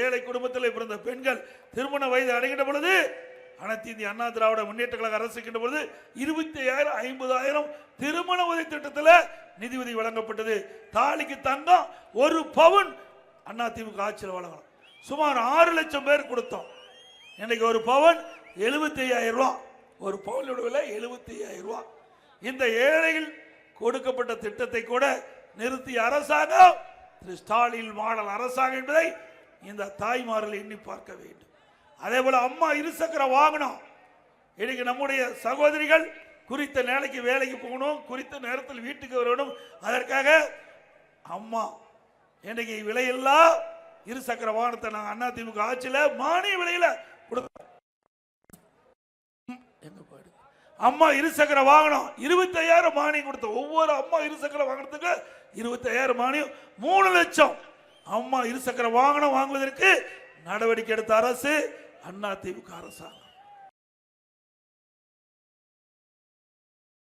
ஏழை குடும்பத்தில் பிறந்த பெண்கள் திருமண வயது அடைகின்ற பொழுது அனைத்து இந்திய அண்ணா திராவிட முன்னேற்ற கழக அரசு இருக்கின்ற பொழுது 25,000 50,000 திருமண உதவி திட்டத்தில் நிதி உதவி வழங்கப்பட்டது. தாலிக்கு தங்கம் 1 பவுன் அதிமுக ஆட்சியில் வழங்கலாம். சுமார் 6 லட்சம் பேர் கொடுத்தோம். இன்னைக்கு 1 பவுன் 75,000 ரூபாய். 1 பவுனோட விலை 75,000 ரூபாய். இந்த ஏழைகள் கொடுக்கப்பட்ட திட்டத்தை கூட நிறுத்திய அரசாங்கம் திரு ஸ்டாலின் மாடல் அரசாங்கம் என்பதை இந்த தாய்மார்கள் எண்ணி பார்க்க வேண்டும். அதே போல அம்மா இருசக்கர வாகனம் இன்னைக்கு நம்முடைய சகோதரிகள் குறித்த நேரத்துக்கு வேலைக்கு போகணும், குறித்த நேரத்தில் வீட்டுக்கு வரணும். அதற்காக அம்மா இன்னைக்கு விலையில்லா இருசக்கர வாகனத்தை நாங்கள் அதிமுக ஆட்சியில் மானிய விலையில கொடுத்தோம். அம்மா இருசக்கர வாகனம் 25,000 மானியம் கொடுத்தோம். ஒவ்வொரு அம்மா இருசக்கர வாகனத்துக்கு 25,000 மானியம். 3 லட்சம் அம்மா இருசக்கர வாகனம் வாங்குவதற்கு நடவடிக்கை எடுத்த அரசு அதிமுக அரசாங்கம்.